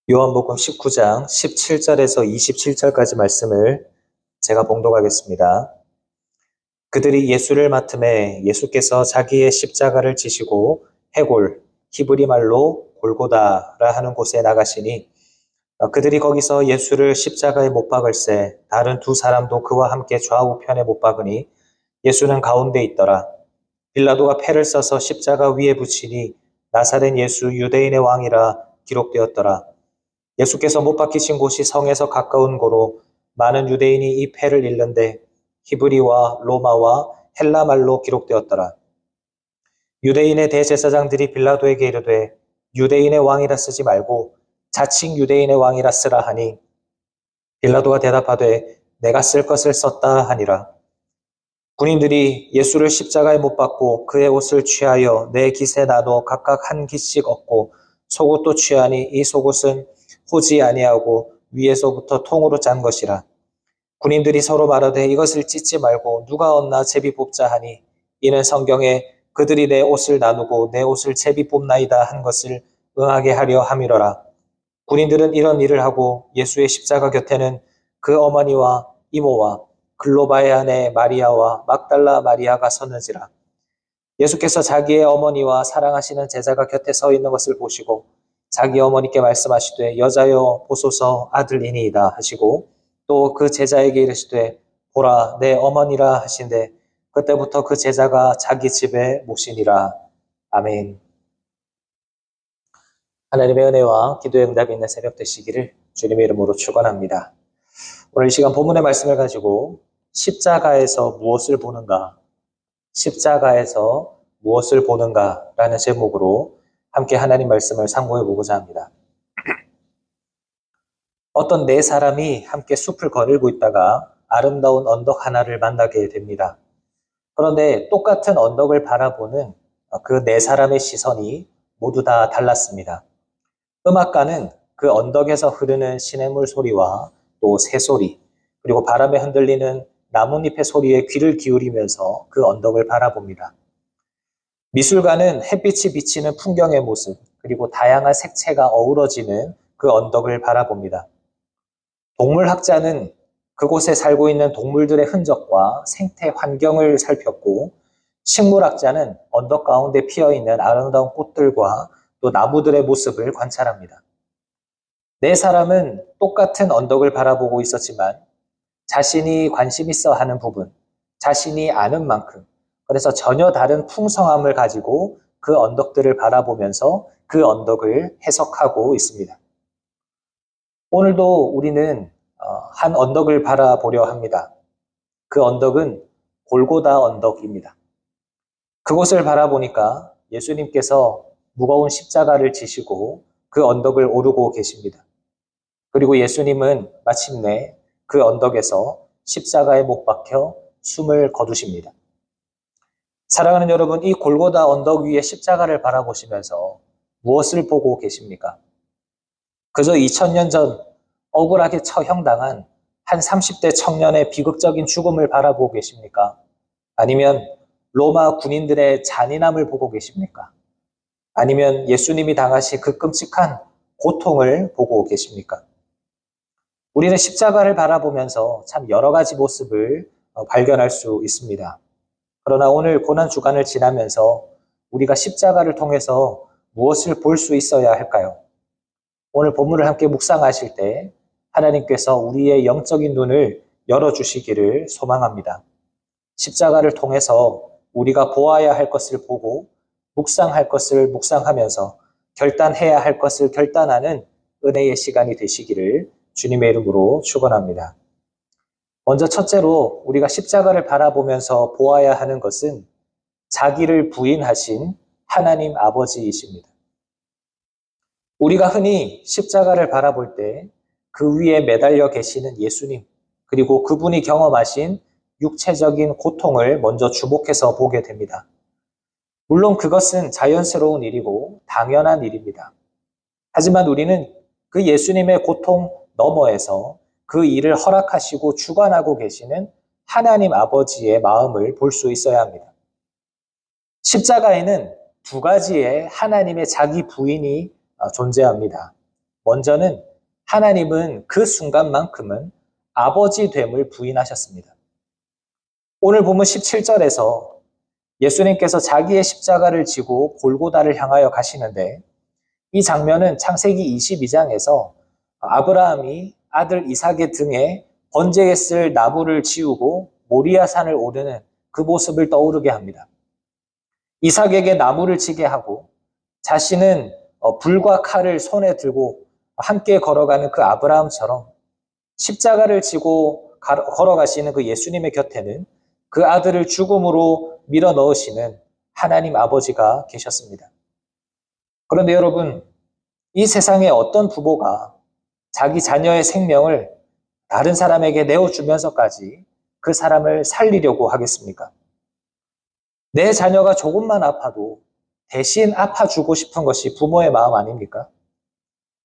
요한복음 19장 17절에서 27절까지 말씀을 제가 봉독하겠습니다. 그들이 예수를 맡음에 예수께서 자기의 십자가를 지시고 해골, 히브리 말로 골고다라 하는 곳에 나가시니 그들이 거기서 예수를 십자가에 못 박을새 다른 두 사람도 그와 함께 좌우편에 못 박으니 예수는 가운데 있더라. 빌라도가 패를 써서 십자가 위에 붙이니 나사렛 예수 유대인의 왕이라 기록되었더라. 예수께서 못 박히신 곳이 성에서 가까운 고로 많은 유대인이 이 패를 읽는데 히브리와 로마와 헬라 말로 기록되었더라. 유대인의 대제사장들이 빌라도에게 이르되 유대인의 왕이라 쓰지 말고 자칭 유대인의 왕이라 쓰라 하니 빌라도가 대답하되 내가 쓸 것을 썼다 하니라. 군인들이 예수를 십자가에 못 박고 그의 옷을 취하여 네 깃에 나눠 각각 한 깃씩 얻고 속옷도 취하니 이 속옷은 호지 아니하고 위에서부터 통으로 짠 것이라. 군인들이 서로 말하되 이것을 찢지 말고 누가 얻나 제비 뽑자 하니 이는 성경에 그들이 내 옷을 나누고 내 옷을 제비 뽑나이다 한 것을 응하게 하려 함이러라. 군인들은 이런 일을 하고 예수의 십자가 곁에는 그 어머니와 이모와 글로바의 아내 마리아와 막달라 마리아가 섰는지라. 예수께서 자기의 어머니와 사랑하시는 제자가 곁에 서 있는 것을 보시고 자기 어머니께 말씀하시되 여자여 보소서 아들이니이다 하시고 또 그 제자에게 이르시되 보라 내 어머니라 하신대 그때부터 그 제자가 자기 집에 모시니라. 아멘. 하나님의 은혜와 기도의 응답이 있는 새벽 되시기를 주님의 이름으로 축원합니다. 오늘 이 시간 본문의 말씀을 가지고 십자가에서 무엇을 보는가, 십자가에서 무엇을 보는가라는 제목으로 함께 하나님 말씀을 상고해 보고자 합니다. 어떤 네 사람이 함께 숲을 거닐고 있다가 아름다운 언덕 하나를 만나게 됩니다. 그런데 똑같은 언덕을 바라보는 그 네 사람의 시선이 모두 다 달랐습니다. 음악가는 그 언덕에서 흐르는 시냇물 소리와 또 새소리, 그리고 바람에 흔들리는 나뭇잎의 소리에 귀를 기울이면서 그 언덕을 바라봅니다. 미술가는 햇빛이 비치는 풍경의 모습, 그리고 다양한 색채가 어우러지는 그 언덕을 바라봅니다. 동물학자는 그곳에 살고 있는 동물들의 흔적과 생태 환경을 살폈고, 식물학자는 언덕 가운데 피어있는 아름다운 꽃들과 또 나무들의 모습을 관찰합니다. 네 사람은 똑같은 언덕을 바라보고 있었지만 자신이 관심 있어 하는 부분, 자신이 아는 만큼, 그래서 전혀 다른 풍성함을 가지고 그 언덕들을 바라보면서 그 언덕을 해석하고 있습니다. 오늘도 우리는 한 언덕을 바라보려 합니다. 그 언덕은 골고다 언덕입니다. 그곳을 바라보니까 예수님께서 무거운 십자가를 지시고 그 언덕을 오르고 계십니다. 그리고 예수님은 마침내 그 언덕에서 십자가에 못 박혀 숨을 거두십니다. 사랑하는 여러분, 이 골고다 언덕 위에 십자가를 바라보시면서 무엇을 보고 계십니까? 그저 2000년 전 억울하게 처형당한 한 30대 청년의 비극적인 죽음을 바라보고 계십니까? 아니면 로마 군인들의 잔인함을 보고 계십니까? 아니면 예수님이 당하신 그 끔찍한 고통을 보고 계십니까? 우리는 십자가를 바라보면서 참 여러 가지 모습을 발견할 수 있습니다. 그러나 오늘 고난주간을 지나면서 우리가 십자가를 통해서 무엇을 볼 수 있어야 할까요? 오늘 본문을 함께 묵상하실 때 하나님께서 우리의 영적인 눈을 열어주시기를 소망합니다. 십자가를 통해서 우리가 보아야 할 것을 보고 묵상할 것을 묵상하면서 결단해야 할 것을 결단하는 은혜의 시간이 되시기를 주님의 이름으로 축원합니다. 먼저 첫째로 우리가 십자가를 바라보면서 보아야 하는 것은 자기를 부인하신 하나님 아버지이십니다. 우리가 흔히 십자가를 바라볼 때 그 위에 매달려 계시는 예수님, 그리고 그분이 경험하신 육체적인 고통을 먼저 주목해서 보게 됩니다. 물론 그것은 자연스러운 일이고 당연한 일입니다. 하지만 우리는 그 예수님의 고통 너머에서 그 일을 허락하시고 주관하고 계시는 하나님 아버지의 마음을 볼 수 있어야 합니다. 십자가에는 두 가지의 하나님의 자기 부인이 존재합니다. 먼저는 하나님은 그 순간만큼은 아버지 됨을 부인하셨습니다. 오늘 본문 17절에서 예수님께서 자기의 십자가를 지고 골고다를 향하여 가시는데, 이 장면은 창세기 22장에서 아브라함이 아들 이삭의 등에 번제에 쓸 나무를 지우고 모리아산을 오르는 그 모습을 떠오르게 합니다. 이삭에게 나무를 지게 하고 자신은 불과 칼을 손에 들고 함께 걸어가는 그 아브라함처럼 십자가를 지고 걸어가시는 그 예수님의 곁에는 그 아들을 죽음으로 밀어 넣으시는 하나님 아버지가 계셨습니다. 그런데 여러분, 이 세상에 어떤 부모가 자기 자녀의 생명을 다른 사람에게 내어주면서까지 그 사람을 살리려고 하겠습니까? 내 자녀가 조금만 아파도 대신 아파주고 싶은 것이 부모의 마음 아닙니까?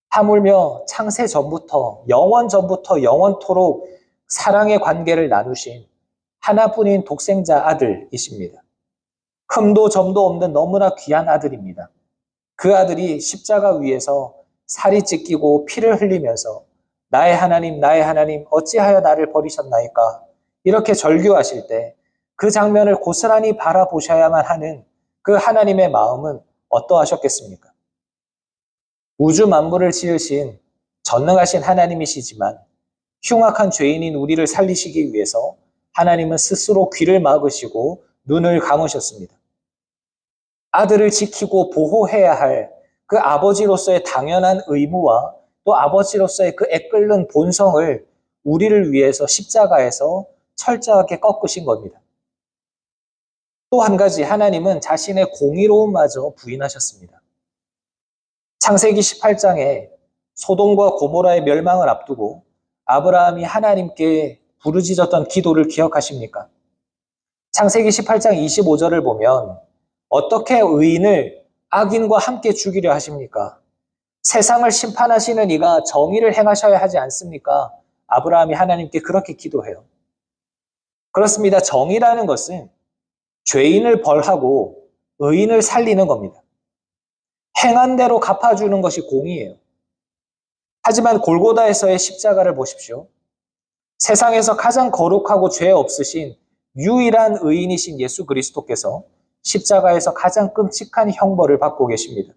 하물며 창세 전부터, 영원 전부터 영원토록 사랑의 관계를 나누신 하나뿐인 독생자 아들이십니다. 흠도 점도 없는 너무나 귀한 아들입니다. 그 아들이 십자가 위에서 살이 찢기고 피를 흘리면서 나의 하나님 어찌하여 나를 버리셨나이까, 이렇게 절규하실 때 그 장면을 고스란히 바라보셔야만 하는 그 하나님의 마음은 어떠하셨겠습니까? 우주 만물을 지으신 전능하신 하나님이시지만 흉악한 죄인인 우리를 살리시기 위해서 하나님은 스스로 귀를 막으시고 눈을 감으셨습니다. 아들을 지키고 보호해야 할 그 아버지로서의 당연한 의무와 또 아버지로서의 그 애끓는 본성을 우리를 위해서 십자가에서 철저하게 꺾으신 겁니다. 또 한 가지, 하나님은 자신의 공의로움마저 부인하셨습니다. 창세기 18장에 소돔과 고모라의 멸망을 앞두고 아브라함이 하나님께 부르짖었던 기도를 기억하십니까? 창세기 18장 25절을 보면 어떻게 의인을 악인과 함께 죽이려 하십니까? 세상을 심판하시는 이가 정의를 행하셔야 하지 않습니까? 아브라함이 하나님께 그렇게 기도해요. 그렇습니다. 정의라는 것은 죄인을 벌하고 의인을 살리는 겁니다. 행한 대로 갚아주는 것이 공의예요. 하지만 골고다에서의 십자가를 보십시오. 세상에서 가장 거룩하고 죄 없으신 유일한 의인이신 예수 그리스도께서 십자가에서 가장 끔찍한 형벌을 받고 계십니다.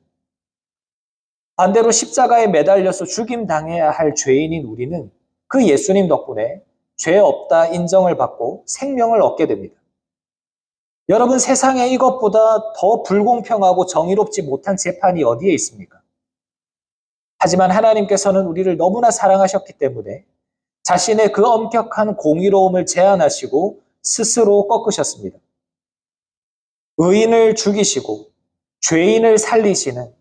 반대로 십자가에 매달려서 죽임당해야 할 죄인인 우리는 그 예수님 덕분에 죄 없다 인정을 받고 생명을 얻게 됩니다. 여러분, 세상에 이것보다 더 불공평하고 정의롭지 못한 재판이 어디에 있습니까? 하지만 하나님께서는 우리를 너무나 사랑하셨기 때문에 자신의 그 엄격한 공의로움을 제한하시고 스스로 꺾으셨습니다. 의인을 죽이시고 죄인을 살리시는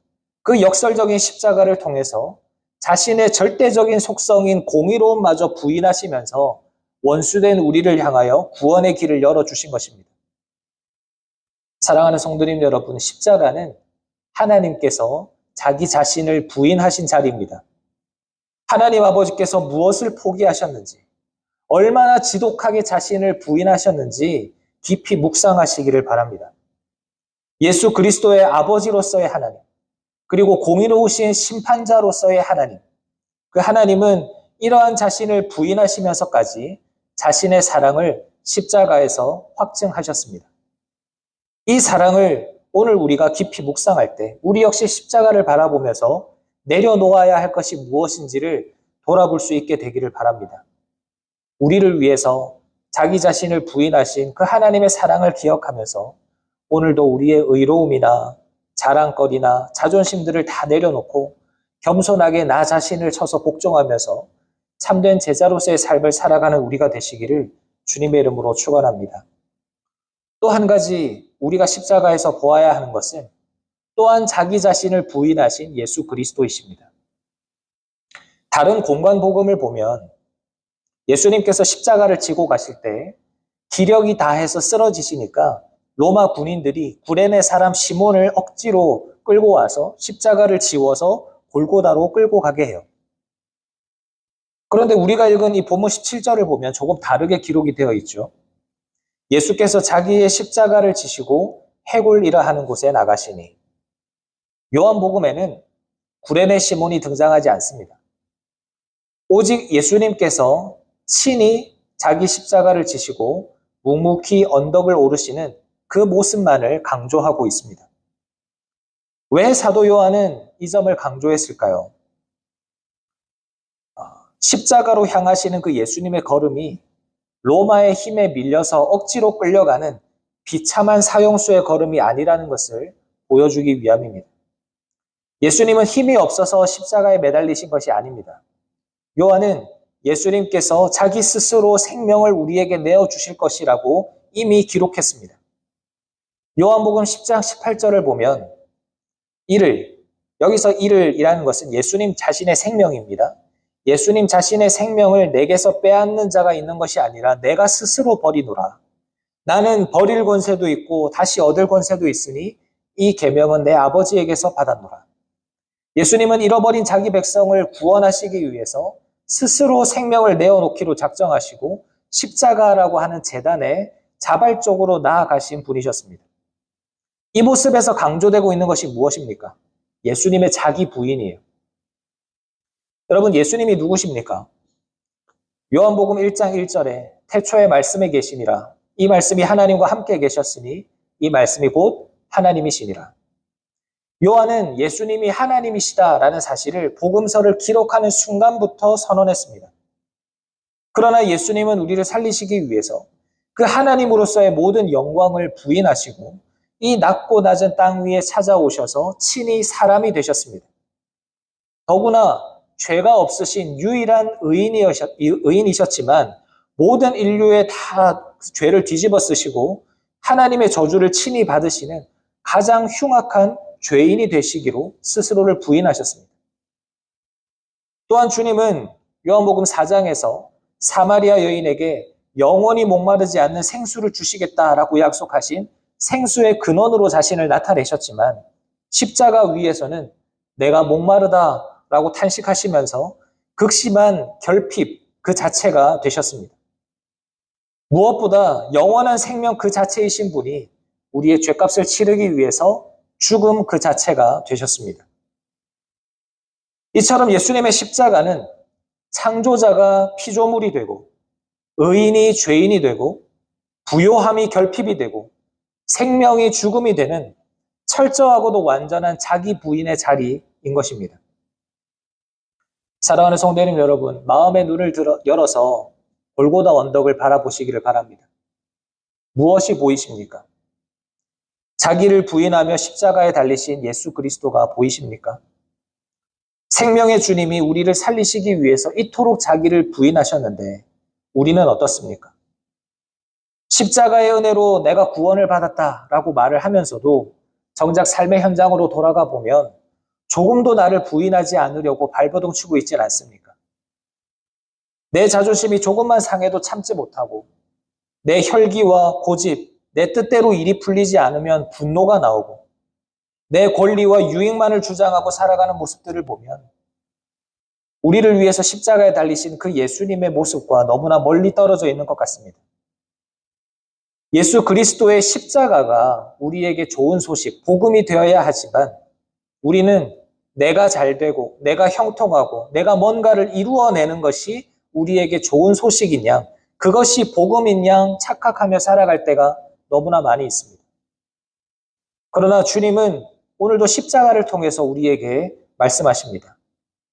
그 역설적인 십자가를 통해서 자신의 절대적인 속성인 공의로움마저 부인하시면서 원수된 우리를 향하여 구원의 길을 열어주신 것입니다. 사랑하는 성도님 여러분, 십자가는 하나님께서 자기 자신을 부인하신 자리입니다. 하나님 아버지께서 무엇을 포기하셨는지, 얼마나 지독하게 자신을 부인하셨는지 깊이 묵상하시기를 바랍니다. 예수 그리스도의 아버지로서의 하나님, 그리고 공의로우신 심판자로서의 하나님, 그 하나님은 이러한 자신을 부인하시면서까지 자신의 사랑을 십자가에서 확증하셨습니다. 이 사랑을 오늘 우리가 깊이 묵상할 때 우리 역시 십자가를 바라보면서 내려놓아야 할 것이 무엇인지를 돌아볼 수 있게 되기를 바랍니다. 우리를 위해서 자기 자신을 부인하신 그 하나님의 사랑을 기억하면서 오늘도 우리의 의로움이나 자랑거리나 자존심들을 다 내려놓고 겸손하게 나 자신을 쳐서 복종하면서 참된 제자로서의 삶을 살아가는 우리가 되시기를 주님의 이름으로 축원합니다. 또 한 가지 우리가 십자가에서 보아야 하는 것은 또한 자기 자신을 부인하신 예수 그리스도이십니다. 다른 공관 복음을 보면 예수님께서 십자가를 지고 가실 때 기력이 다해서 쓰러지시니까 로마 군인들이 구레네 사람 시몬을 억지로 끌고 와서 십자가를 지워서 골고다로 끌고 가게 해요. 그런데 우리가 읽은 이 본문 17절을 보면 조금 다르게 기록이 되어 있죠. 예수께서 자기의 십자가를 지시고 해골이라 하는 곳에 나가시니, 요한복음에는 구레네 시몬이 등장하지 않습니다. 오직 예수님께서 친히 자기 십자가를 지시고 묵묵히 언덕을 오르시는 그 모습만을 강조하고 있습니다. 왜 사도 요한은 이 점을 강조했을까요? 십자가로 향하시는 그 예수님의 걸음이 로마의 힘에 밀려서 억지로 끌려가는 비참한 사형수의 걸음이 아니라는 것을 보여주기 위함입니다. 예수님은 힘이 없어서 십자가에 매달리신 것이 아닙니다. 요한은 예수님께서 자기 스스로 생명을 우리에게 내어주실 것이라고 이미 기록했습니다. 요한복음 10장 18절을 보면 여기서 이를이라는 것은 예수님 자신의 생명입니다. 예수님 자신의 생명을 내게서 빼앗는 자가 있는 것이 아니라 내가 스스로 버리노라. 나는 버릴 권세도 있고 다시 얻을 권세도 있으니 이 계명은 내 아버지에게서 받았노라. 예수님은 잃어버린 자기 백성을 구원하시기 위해서 스스로 생명을 내어놓기로 작정하시고 십자가라고 하는 제단에 자발적으로 나아가신 분이셨습니다. 이 모습에서 강조되고 있는 것이 무엇입니까? 예수님의 자기 부인이에요. 여러분, 예수님이 누구십니까? 요한복음 1장 1절에 태초에 말씀에 계시니라. 이 말씀이 하나님과 함께 계셨으니 이 말씀이 곧 하나님이시니라. 요한은 예수님이 하나님이시다라는 사실을 복음서를 기록하는 순간부터 선언했습니다. 그러나 예수님은 우리를 살리시기 위해서 그 하나님으로서의 모든 영광을 부인하시고 이 낮고 낮은 땅 위에 찾아오셔서 친히 사람이 되셨습니다. 더구나 죄가 없으신 유일한 의인이셨지만 모든 인류의 다 죄를 뒤집어 쓰시고 하나님의 저주를 친히 받으시는 가장 흉악한 죄인이 되시기로 스스로를 부인하셨습니다. 또한 주님은 요한복음 4장에서 사마리아 여인에게 영원히 목마르지 않는 생수를 주시겠다라고 약속하신 생수의 근원으로 자신을 나타내셨지만 십자가 위에서는 내가 목마르다라고 탄식하시면서 극심한 결핍 그 자체가 되셨습니다. 무엇보다 영원한 생명 그 자체이신 분이 우리의 죄값을 치르기 위해서 죽음 그 자체가 되셨습니다. 이처럼 예수님의 십자가는 창조자가 피조물이 되고 의인이 죄인이 되고 부요함이 결핍이 되고 생명이 죽음이 되는 철저하고도 완전한 자기 부인의 자리인 것입니다. 사랑하는 성도님 여러분, 마음의 눈을 열어서 골고다 언덕을 바라보시기를 바랍니다. 무엇이 보이십니까? 자기를 부인하며 십자가에 달리신 예수 그리스도가 보이십니까? 생명의 주님이 우리를 살리시기 위해서 이토록 자기를 부인하셨는데 우리는 어떻습니까? 십자가의 은혜로 내가 구원을 받았다라고 말을 하면서도 정작 삶의 현장으로 돌아가 보면 조금도 나를 부인하지 않으려고 발버둥 치고 있진 않습니까? 내 자존심이 조금만 상해도 참지 못하고 내 혈기와 고집, 내 뜻대로 일이 풀리지 않으면 분노가 나오고 내 권리와 유익만을 주장하고 살아가는 모습들을 보면 우리를 위해서 십자가에 달리신 그 예수님의 모습과 너무나 멀리 떨어져 있는 것 같습니다. 예수 그리스도의 십자가가 우리에게 좋은 소식, 복음이 되어야 하지만 우리는 내가 잘 되고 내가 형통하고 내가 뭔가를 이루어내는 것이 우리에게 좋은 소식인 양, 그것이 복음인 양 착각하며 살아갈 때가 너무나 많이 있습니다. 그러나 주님은 오늘도 십자가를 통해서 우리에게 말씀하십니다.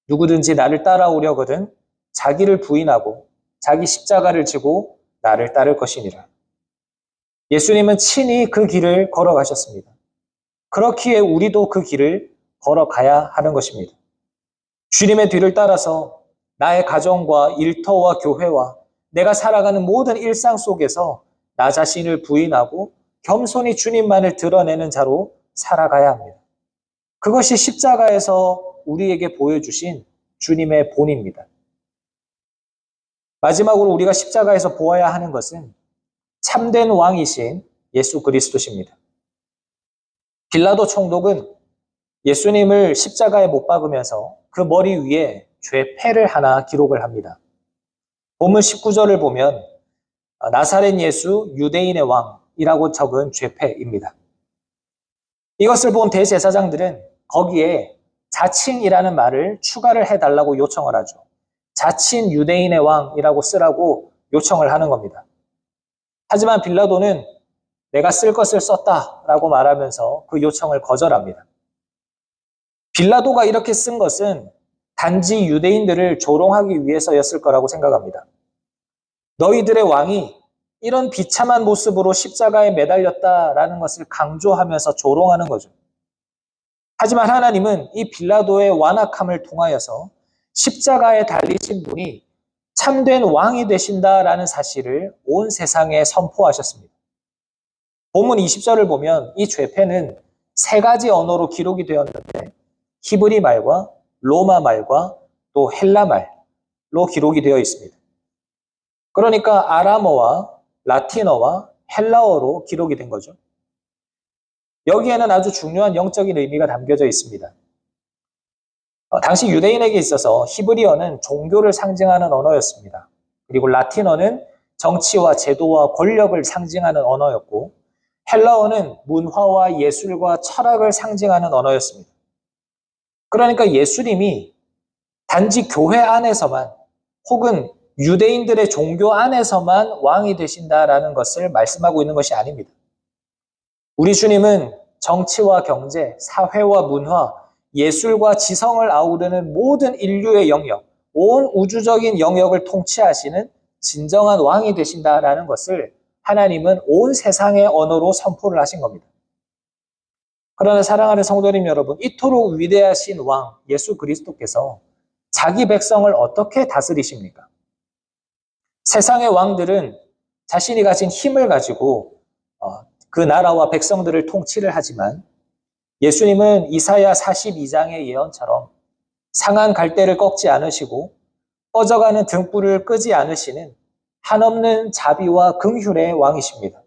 누구든지 나를 따라오려거든 자기를 부인하고 자기 십자가를 지고 나를 따를 것이니라. 예수님은 친히 그 길을 걸어가셨습니다. 그렇기에 우리도 그 길을 걸어가야 하는 것입니다. 주님의 뒤를 따라서 나의 가정과 일터와 교회와 내가 살아가는 모든 일상 속에서 나 자신을 부인하고 겸손히 주님만을 드러내는 자로 살아가야 합니다. 그것이 십자가에서 우리에게 보여주신 주님의 본입니다. 마지막으로 우리가 십자가에서 보아야 하는 것은 참된 왕이신 예수 그리스도십니다. 빌라도 총독은 예수님을 십자가에 못 박으면서 그 머리 위에 죄패를 하나 기록을 합니다. 본문 19절을 보면 나사렛 예수 유대인의 왕이라고 적은 죄패입니다. 이것을 본 대제사장들은 거기에 자칭이라는 말을 추가를 해달라고 요청을 하죠. 자칭 유대인의 왕이라고 쓰라고 요청을 하는 겁니다. 하지만 빌라도는 내가 쓸 것을 썼다라고 말하면서 그 요청을 거절합니다. 빌라도가 이렇게 쓴 것은 단지 유대인들을 조롱하기 위해서였을 거라고 생각합니다. 너희들의 왕이 이런 비참한 모습으로 십자가에 매달렸다라는 것을 강조하면서 조롱하는 거죠. 하지만 하나님은 이 빌라도의 완악함을 통하여서 십자가에 달리신 분이 참된 왕이 되신다라는 사실을 온 세상에 선포하셨습니다. 본문 20절을 보면 이 죄패는 세 가지 언어로 기록이 되었는데 히브리 말과 로마 말과 또 헬라 말로 기록이 되어 있습니다. 그러니까 아람어와 라틴어와 헬라어로 기록이 된 거죠. 여기에는 아주 중요한 영적인 의미가 담겨져 있습니다. 당시 유대인에게 있어서 히브리어는 종교를 상징하는 언어였습니다. 그리고 라틴어는 정치와 제도와 권력을 상징하는 언어였고 헬라어는 문화와 예술과 철학을 상징하는 언어였습니다. 그러니까 예수님이 단지 교회 안에서만 혹은 유대인들의 종교 안에서만 왕이 되신다라는 것을 말씀하고 있는 것이 아닙니다. 우리 주님은 정치와 경제, 사회와 문화, 예술과 지성을 아우르는 모든 인류의 영역, 온 우주적인 영역을 통치하시는 진정한 왕이 되신다라는 것을 하나님은 온 세상의 언어로 선포를 하신 겁니다. 그러나 사랑하는 성도님 여러분, 이토록 위대하신 왕 예수 그리스도께서 자기 백성을 어떻게 다스리십니까? 세상의 왕들은 자신이 가진 힘을 가지고 그 나라와 백성들을 통치를 하지만 예수님은 이사야 42장의 예언처럼 상한 갈대를 꺾지 않으시고 꺼져가는 등불을 끄지 않으시는 한없는 자비와 긍휼의 왕이십니다.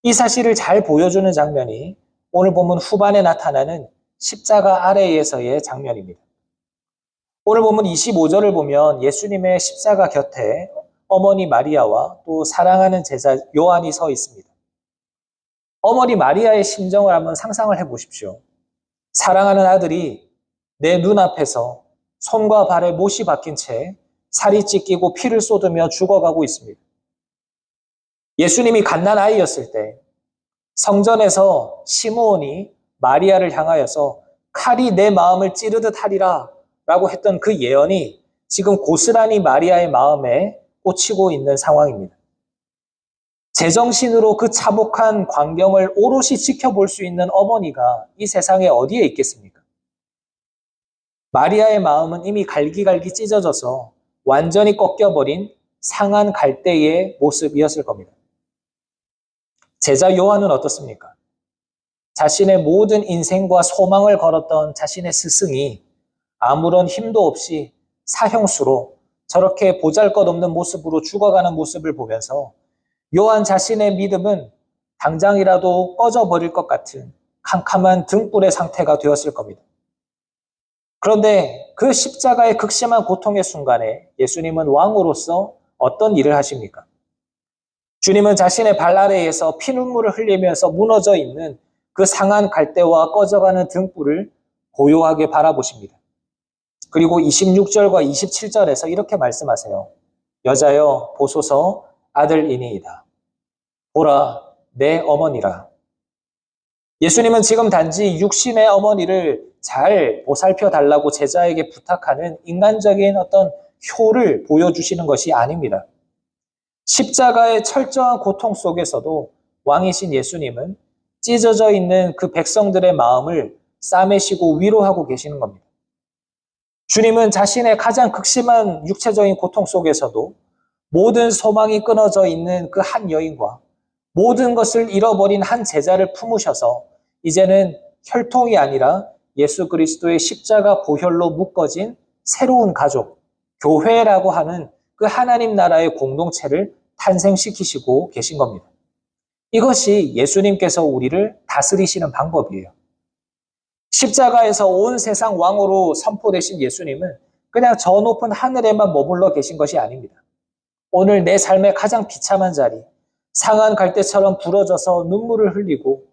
이 사실을 잘 보여주는 장면이 오늘 본문 후반에 나타나는 십자가 아래에서의 장면입니다. 오늘 본문 25절을 보면 예수님의 십자가 곁에 어머니 마리아와 또 사랑하는 제자 요한이 서 있습니다. 어머니 마리아의 심정을 한번 상상을 해보십시오. 사랑하는 아들이 내 눈앞에서 손과 발에 못이 박힌 채 살이 찢기고 피를 쏟으며 죽어가고 있습니다. 예수님이 갓난아이였을 때 성전에서 시므온이 마리아를 향하여서 칼이 내 마음을 찌르듯 하리라 라고 했던 그 예언이 지금 고스란히 마리아의 마음에 꽂히고 있는 상황입니다. 제정신으로 그 참혹한 광경을 오롯이 지켜볼 수 있는 어머니가 이 세상에 어디에 있겠습니까? 마리아의 마음은 이미 갈기갈기 찢어져서 완전히 꺾여버린 상한 갈대의 모습이었을 겁니다. 제자 요한은 어떻습니까? 자신의 모든 인생과 소망을 걸었던 자신의 스승이 아무런 힘도 없이 사형수로 저렇게 보잘것없는 모습으로 죽어가는 모습을 보면서 요한 자신의 믿음은 당장이라도 꺼져버릴 것 같은 캄캄한 등불의 상태가 되었을 겁니다. 그런데 그 십자가의 극심한 고통의 순간에 예수님은 왕으로서 어떤 일을 하십니까? 주님은 자신의 발 아래에서 피눈물을 흘리면서 무너져 있는 그 상한 갈대와 꺼져가는 등불을 고요하게 바라보십니다. 그리고 26절과 27절에서 이렇게 말씀하세요. 여자여 보소서 아들이니이다. 보라 내 어머니라. 예수님은 지금 단지 육신의 어머니를 잘 보살펴 달라고 제자에게 부탁하는 인간적인 어떤 효를 보여주시는 것이 아닙니다. 십자가의 철저한 고통 속에서도 왕이신 예수님은 찢어져 있는 그 백성들의 마음을 싸매시고 위로하고 계시는 겁니다. 주님은 자신의 가장 극심한 육체적인 고통 속에서도 모든 소망이 끊어져 있는 그 한 여인과 모든 것을 잃어버린 한 제자를 품으셔서 이제는 혈통이 아니라 예수 그리스도의 십자가 보혈로 묶어진 새로운 가족, 교회라고 하는 그 하나님 나라의 공동체를 탄생시키시고 계신 겁니다. 이것이 예수님께서 우리를 다스리시는 방법이에요. 십자가에서 온 세상 왕으로 선포되신 예수님은 그냥 저 높은 하늘에만 머물러 계신 것이 아닙니다. 오늘 내 삶의 가장 비참한 자리, 상한 갈대처럼 부러져서 눈물을 흘리고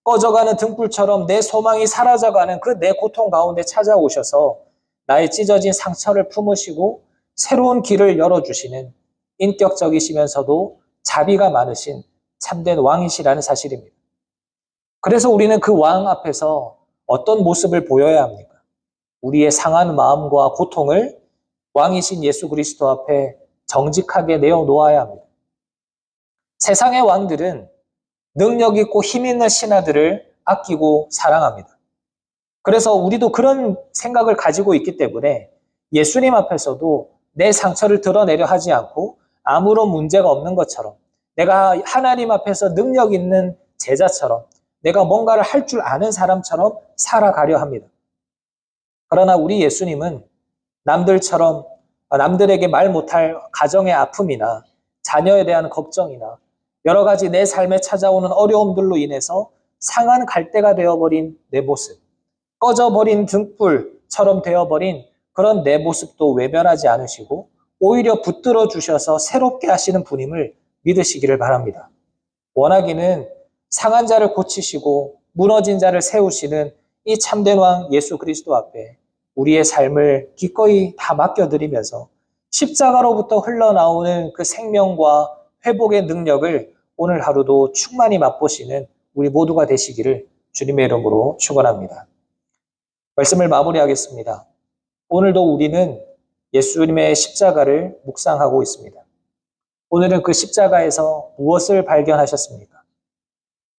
꺼져가는 등불처럼 내 소망이 사라져가는 그 내 고통 가운데 찾아오셔서 나의 찢어진 상처를 품으시고 새로운 길을 열어주시는 인격적이시면서도 자비가 많으신 참된 왕이시라는 사실입니다. 그래서 우리는 그 왕 앞에서 어떤 모습을 보여야 합니까? 우리의 상한 마음과 고통을 왕이신 예수 그리스도 앞에 정직하게 내어놓아야 합니다. 세상의 왕들은 능력 있고 힘 있는 신하들을 아끼고 사랑합니다. 그래서 우리도 그런 생각을 가지고 있기 때문에 예수님 앞에서도 내 상처를 드러내려 하지 않고 아무런 문제가 없는 것처럼, 내가 하나님 앞에서 능력 있는 제자처럼, 내가 뭔가를 할 줄 아는 사람처럼 살아가려 합니다. 그러나 우리 예수님은 남들처럼 남들에게 말 못할 가정의 아픔이나 자녀에 대한 걱정이나 여러 가지 내 삶에 찾아오는 어려움들로 인해서 상한 갈대가 되어버린 내 모습, 꺼져버린 등불처럼 되어버린 그런 내 모습도 외면하지 않으시고 오히려 붙들어 주셔서 새롭게 하시는 분임을 믿으시기를 바랍니다. 원하기는 상한 자를 고치시고 무너진 자를 세우시는 이 참된 왕 예수 그리스도 앞에 우리의 삶을 기꺼이 다 맡겨드리면서 십자가로부터 흘러나오는 그 생명과 회복의 능력을 오늘 하루도 충만히 맛보시는 우리 모두가 되시기를 주님의 이름으로 축원합니다. 말씀을 마무리하겠습니다. 오늘도 우리는 예수님의 십자가를 묵상하고 있습니다. 오늘은 그 십자가에서 무엇을 발견하셨습니까?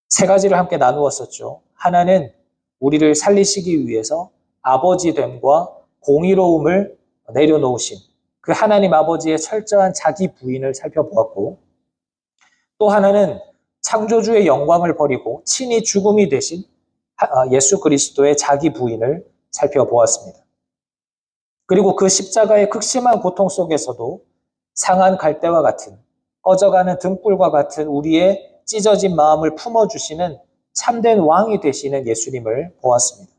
세 가지를 함께 나누었었죠. 하나는 우리를 살리시기 위해서 아버지됨과 공의로움을 내려놓으신 그 하나님 아버지의 철저한 자기 부인을 살펴보았고, 또 하나는 창조주의 영광을 버리고 친히 죽음이 되신 예수 그리스도의 자기 부인을 살펴보았습니다. 그리고 그 십자가의 극심한 고통 속에서도 상한 갈대와 같은, 꺼져가는 등불과 같은 우리의 찢어진 마음을 품어주시는 참된 왕이 되시는 예수님을 보았습니다.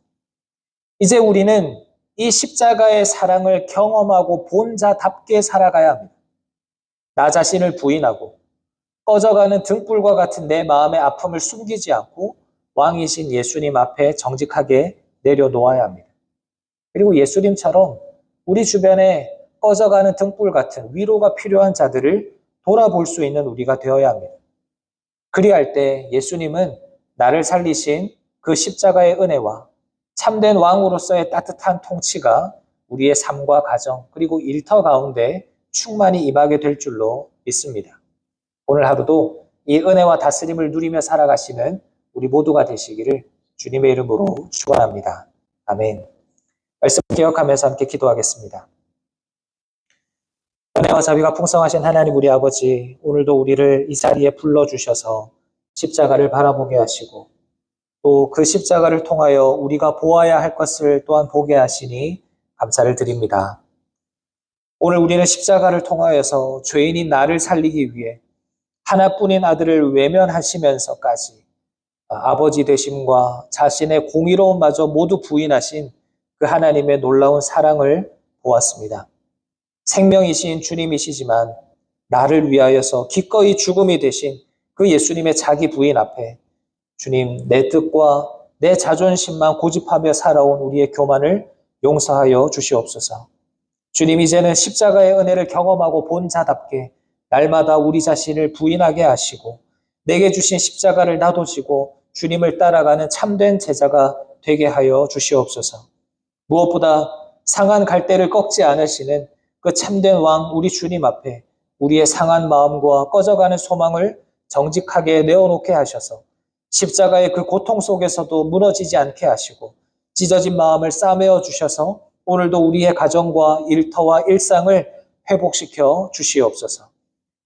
이제 우리는 이 십자가의 사랑을 경험하고 본 자답게 살아가야 합니다. 나 자신을 부인하고 꺼져가는 등불과 같은 내 마음의 아픔을 숨기지 않고 왕이신 예수님 앞에 정직하게 내려놓아야 합니다. 그리고 예수님처럼 우리 주변에 꺼져가는 등불 같은 위로가 필요한 자들을 돌아볼 수 있는 우리가 되어야 합니다. 그리할 때 예수님은 나를 살리신 그 십자가의 은혜와 참된 왕으로서의 따뜻한 통치가 우리의 삶과 가정 그리고 일터 가운데 충만히 임하게 될 줄로 믿습니다. 오늘 하루도 이 은혜와 다스림을 누리며 살아가시는 우리 모두가 되시기를 주님의 이름으로 축원합니다. 아멘. 말씀 기억하면서 함께 기도하겠습니다. 은혜와 자비가 풍성하신 하나님 우리 아버지, 오늘도 우리를 이 자리에 불러주셔서 십자가를 바라보게 하시고 또 그 십자가를 통하여 우리가 보아야 할 것을 또한 보게 하시니 감사를 드립니다. 오늘 우리는 십자가를 통하여서 죄인인 나를 살리기 위해 하나뿐인 아들을 외면하시면서까지 아버지 되심과 자신의 공의로움마저 모두 부인하신 그 하나님의 놀라운 사랑을 보았습니다. 생명이신 주님이시지만 나를 위하여서 기꺼이 죽음이 되신 그 예수님의 자기 부인 앞에 주님, 내 뜻과 내 자존심만 고집하며 살아온 우리의 교만을 용서하여 주시옵소서. 주님, 이제는 십자가의 은혜를 경험하고 본 자답게 날마다 우리 자신을 부인하게 하시고 내게 주신 십자가를 나도 지고 주님을 따라가는 참된 제자가 되게 하여 주시옵소서. 무엇보다 상한 갈대를 꺾지 않으시는 그 참된 왕 우리 주님 앞에 우리의 상한 마음과 꺼져가는 소망을 정직하게 내어놓게 하셔서 십자가의 그 고통 속에서도 무너지지 않게 하시고 찢어진 마음을 싸매어 주셔서 오늘도 우리의 가정과 일터와 일상을 회복시켜 주시옵소서.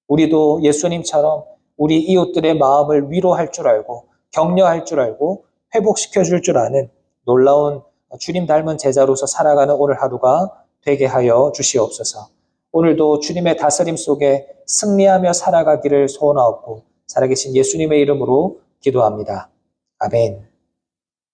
우리도 예수님처럼 우리 이웃들의 마음을 위로할 줄 알고 격려할 줄 알고 회복시켜 줄 줄 아는 놀라운 주님 닮은 제자로서 살아가는 오늘 하루가 되게 하여 주시옵소서. 오늘도 주님의 다스림 속에 승리하며 살아가기를 소원하옵고 살아계신 예수님의 이름으로 기도합니다. 아멘.